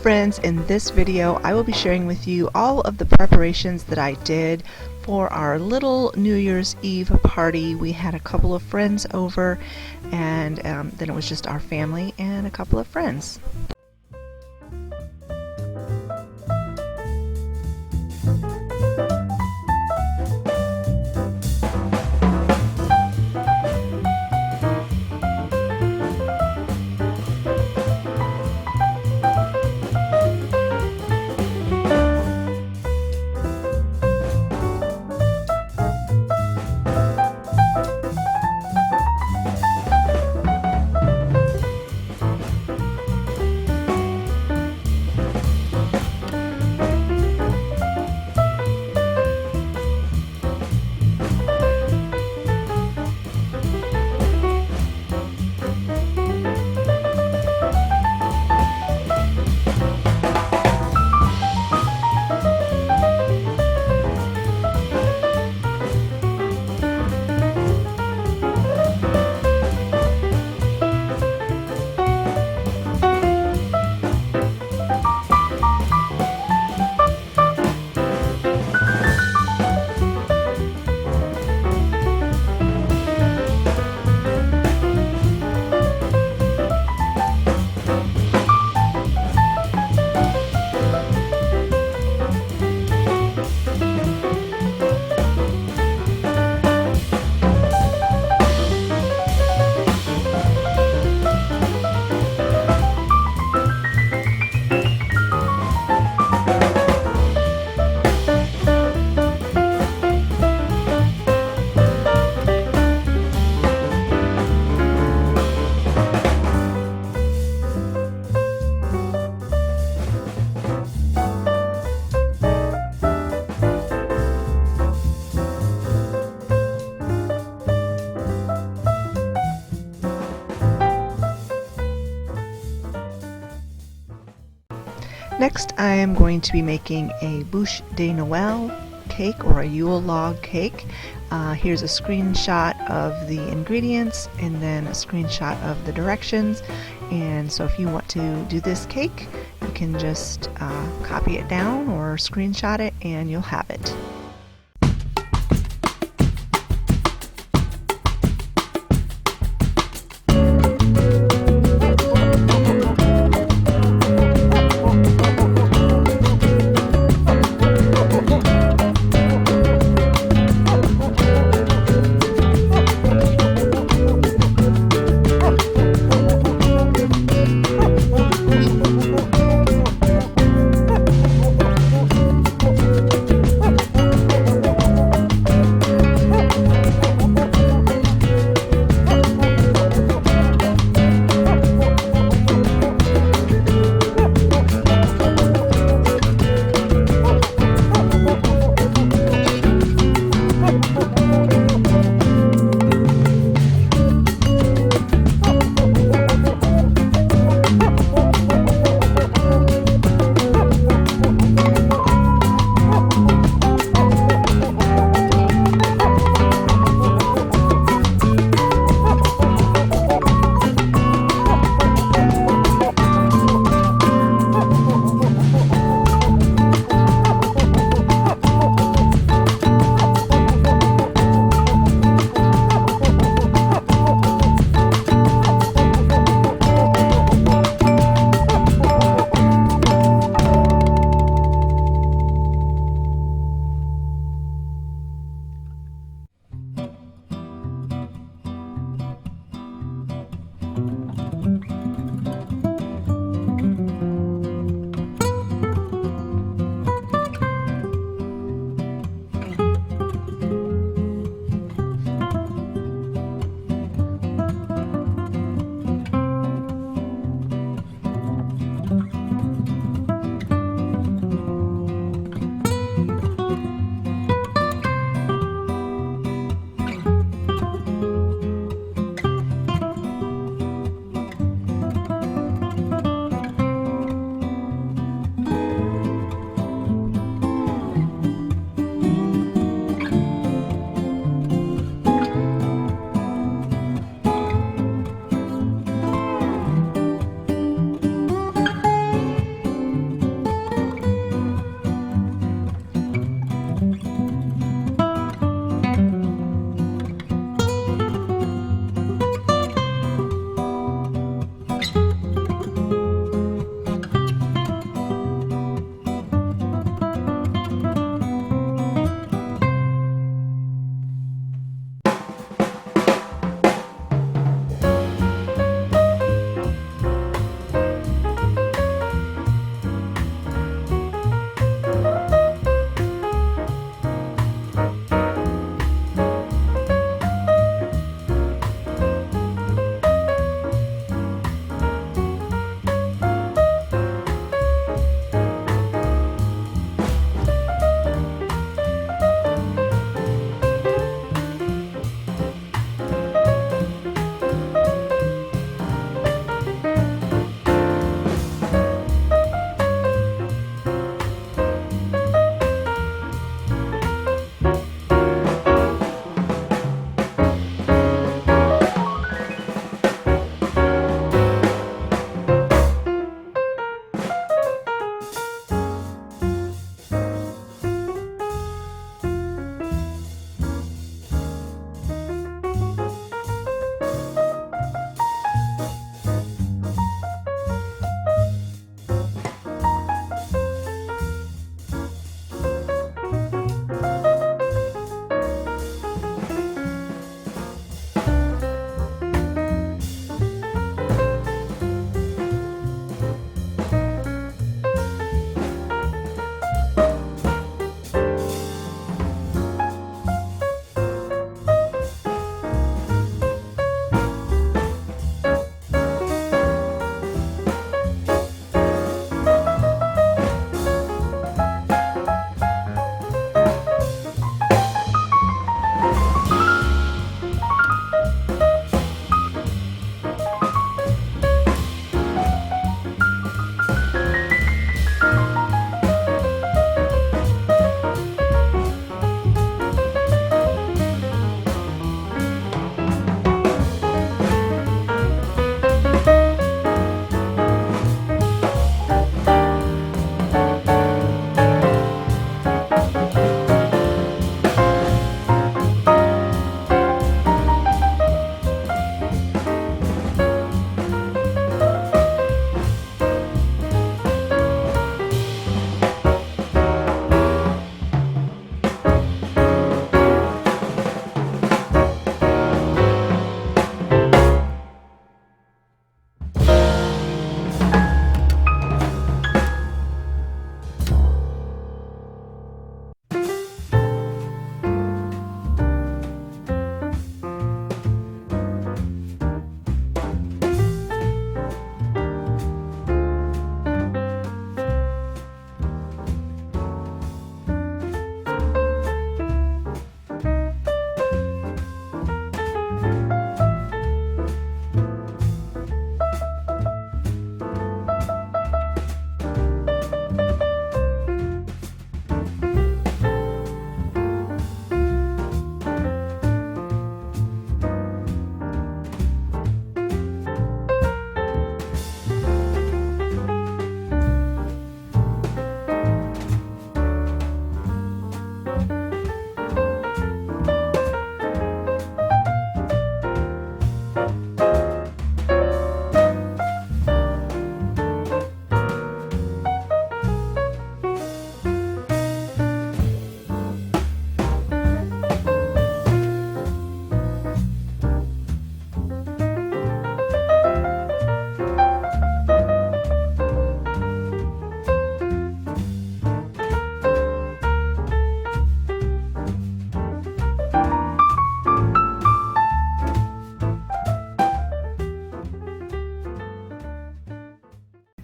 friends, in this video I will be sharing with you all of the preparations that I did for our little New Year's Eve party. We had a couple of friends over, and then it was just our family and a couple of friends. Next, I am going to be making a bûche de Noël cake, or a Yule log cake. Here's a screenshot of the ingredients and then a screenshot of the directions. And so if you want to do this cake, you can just copy it down or screenshot it and you'll have it.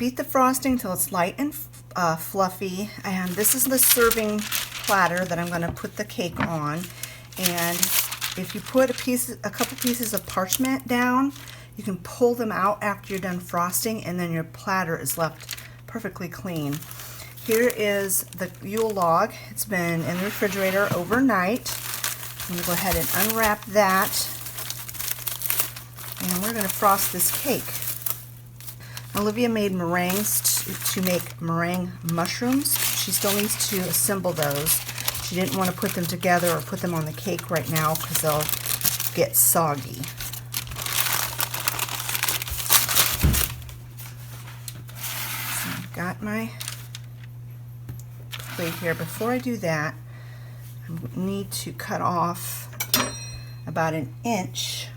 beat the frosting till it's light and fluffy, and this is the serving platter that I'm going to put the cake on. And if you put a couple pieces of parchment down, you can pull them out after you're done frosting, and then your platter is left perfectly clean. Here is the Yule log. It's been in the refrigerator overnight. I'm going to go ahead and unwrap that, and we're going to frost this cake. Olivia made meringues to make meringue mushrooms. She still needs to assemble those. She didn't want to put them together or put them on the cake right now because they'll get soggy. So I've got my plate here. Before I do that, I need to cut off about 1 inch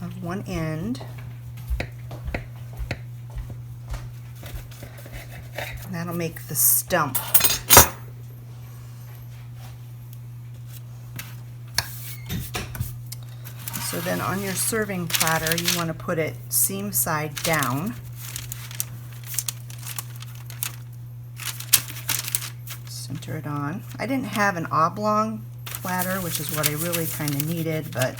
of one end. And that'll make the stump. So then on your serving platter, you want to put it seam side down. Center it on. I didn't have an oblong platter, which is what I really kind of needed, but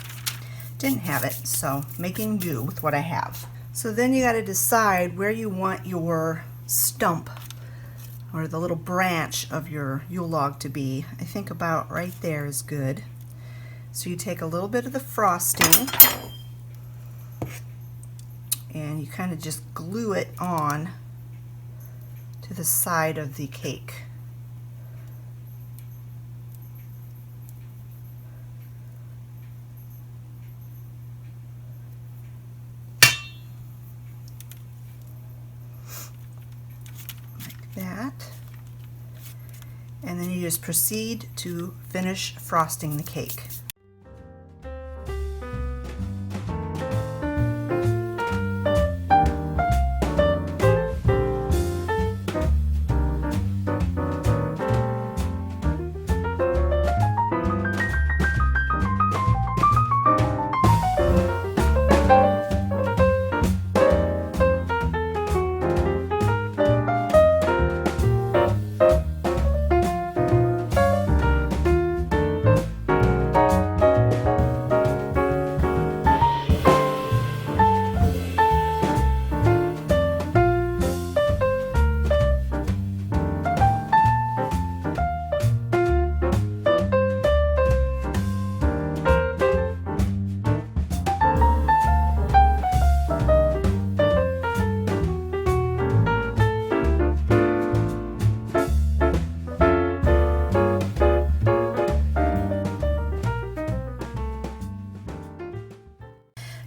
didn't have it, so making do with what I have. So then you got to decide where you want your stump or the little branch of your Yule log to be. I think about right there is good. So you take a little bit of the frosting and you kind of just glue it on to the side of the cake. That, and then you just proceed to finish frosting the cake.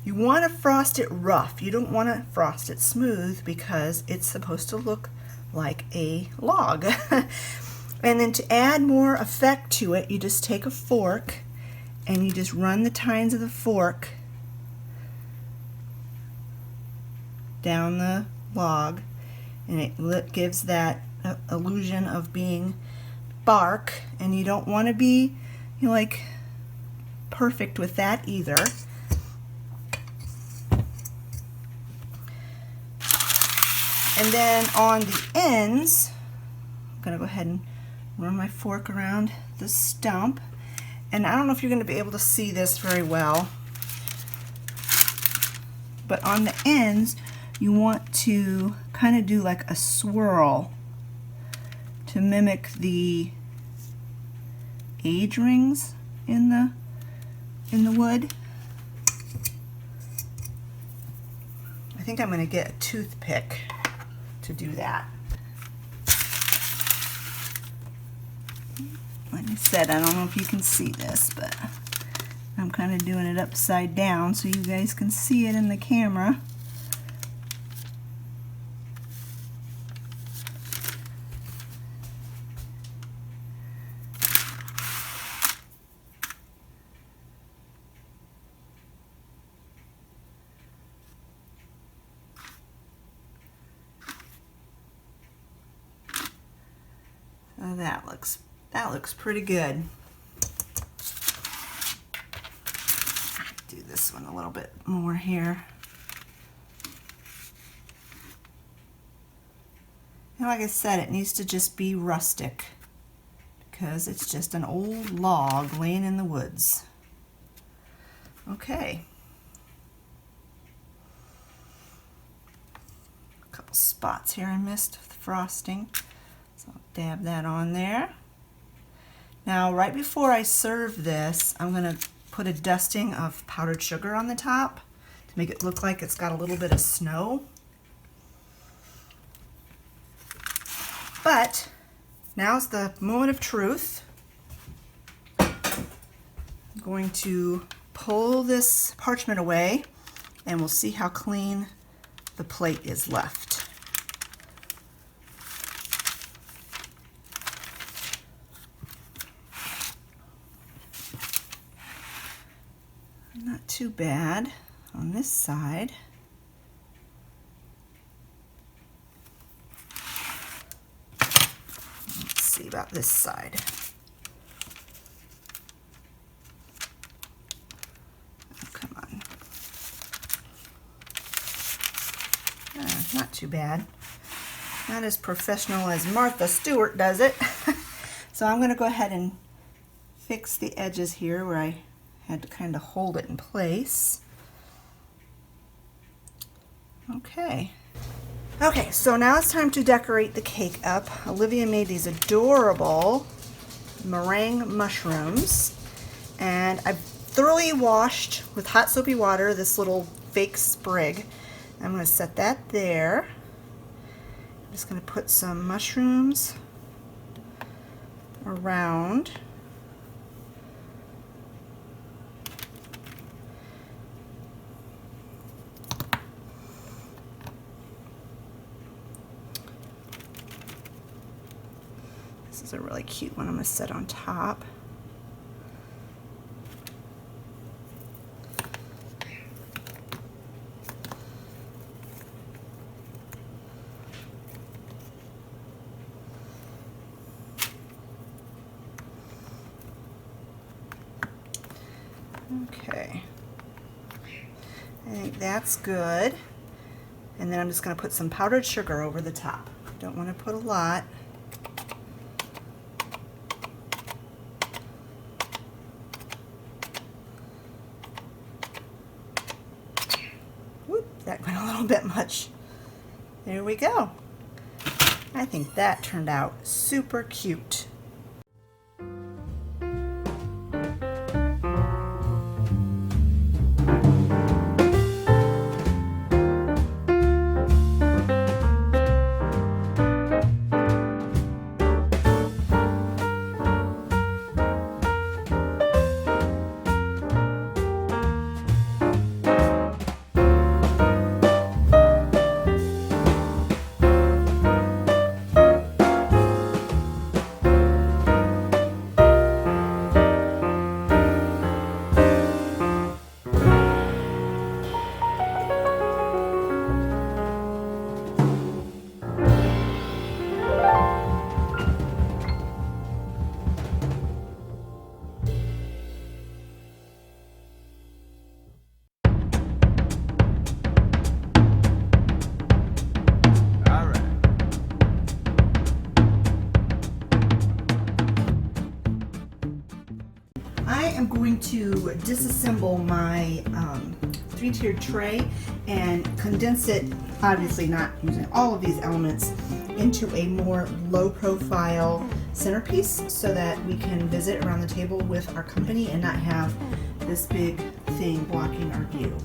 You want to frost it rough. You don't want to frost it smooth because it's supposed to look like a log. And then to add more effect to it, you just take a fork and you just run the tines of the fork down the log, and it gives that illusion of being bark. And you don't want to be, you know, like perfect with that either. And then on the ends, I'm going to go ahead and run my fork around the stump. And I don't know if you're going to be able to see this very well, but on the ends, you want to kind of do like a swirl to mimic the age rings in the wood. I think I'm going to get a toothpick to do that. Like I said, I don't know if you can see this, but I'm kind of doing it upside down so you guys can see it in the camera. So that looks pretty good. Do this one a little bit more here. And like I said, it needs to just be rustic because it's just an old log laying in the woods. Okay. A couple spots here I missed with the frosting. So I'll dab that on there. Now, right before I serve this, I'm going to put a dusting of powdered sugar on the top to make it look like it's got a little bit of snow. But now's the moment of truth. I'm going to pull this parchment away and we'll see how clean the plate is left. Not too bad on this side. Let's see about this side. Oh, come on. Not too bad. Not as professional as Martha Stewart does it. So I'm going to go ahead and fix the edges here where I had to kind of hold it in place. Okay. Okay, so now it's time to decorate the cake up. Olivia made these adorable meringue mushrooms, and I've thoroughly washed with hot soapy water this little fake sprig. I'm going to set that there. I'm just going to put some mushrooms around. This is a really cute one I'm going to set on top. Okay, I think that's good. And then I'm just going to put some powdered sugar over the top. Don't want to put a lot. Whoop, that went a little bit much. There we go. I think that turned out super cute. I'm going to disassemble my three-tiered tray and condense it, obviously not using all of these elements, into a more low-profile centerpiece so that we can visit around the table with our company and not have this big thing blocking our view.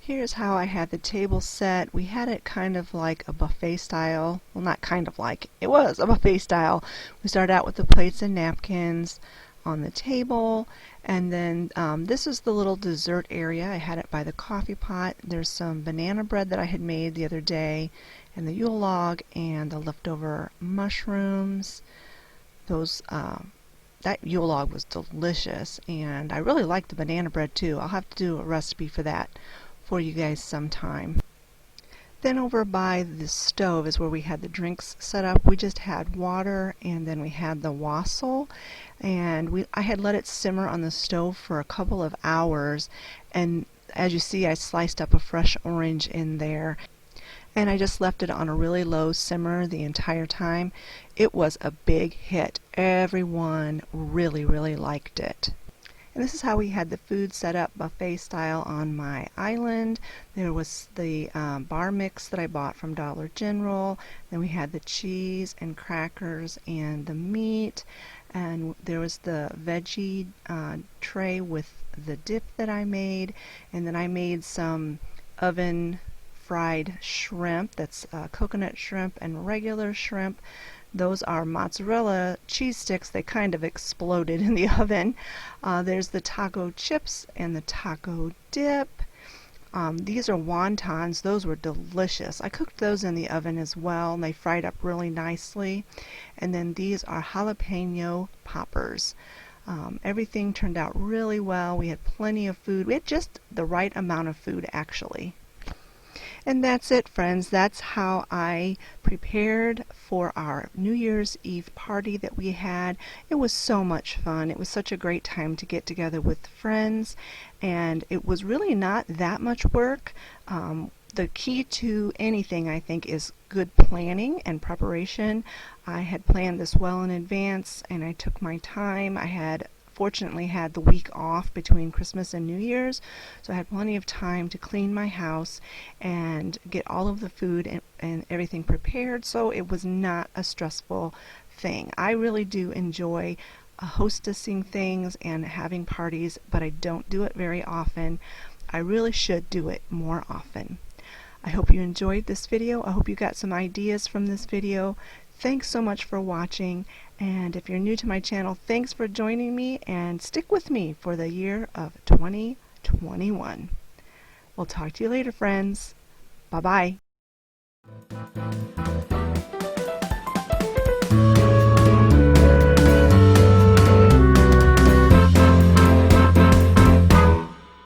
Here's how I had the table set. We had it kind of like a buffet style. Well, not kind of like, it was a buffet style. We started out with the plates and napkins on the table, and then this is the little dessert area. I had it by the coffee pot. There's some banana bread that I had made the other day, and the Yule log, and the leftover mushrooms. Those that Yule log was delicious, and I really like the banana bread too. I'll have to do a recipe for that for you guys sometime. Then over by the stove is where we had the drinks set up. We just had water, and then we had the wassail, and I had let it simmer on the stove for a couple of hours, and as you see, I sliced up a fresh orange in there, and I just left it on a really low simmer the entire time. It was a big hit. Everyone really, really liked it. And this is how we had the food set up buffet style on my island. There was the bar mix that I bought from Dollar General. Then we had the cheese and crackers and the meat. And there was the veggie tray with the dip that I made. And then I made some oven fried shrimp. That's coconut shrimp and regular shrimp. Those are mozzarella cheese sticks. They kind of exploded in the oven. There's the taco chips and the taco dip. These are wontons. Those were delicious. I cooked those in the oven as well, and they fried up really nicely. And then these are jalapeno poppers. Everything turned out really well. We had plenty of food. We had just the right amount of food, actually. And that's it, friends. That's how I prepared for our New Year's Eve party that we had. It was so much fun. It was such a great time to get together with friends, and it was really not that much work. The key to anything, I think, is good planning and preparation. I had planned this well in advance, and I took my time. Fortunately had the week off between Christmas and New Year's, so I had plenty of time to clean my house and get all of the food and everything prepared, so it was not a stressful thing. I really do enjoy hostessing things and having parties, but I don't do it very often. I really should do it more often. I hope you enjoyed this video. I hope you got some ideas from this video. Thanks so much for watching, and if you're new to my channel, thanks for joining me, and stick with me for the year of 2021. We'll talk to you later, friends. Bye-bye.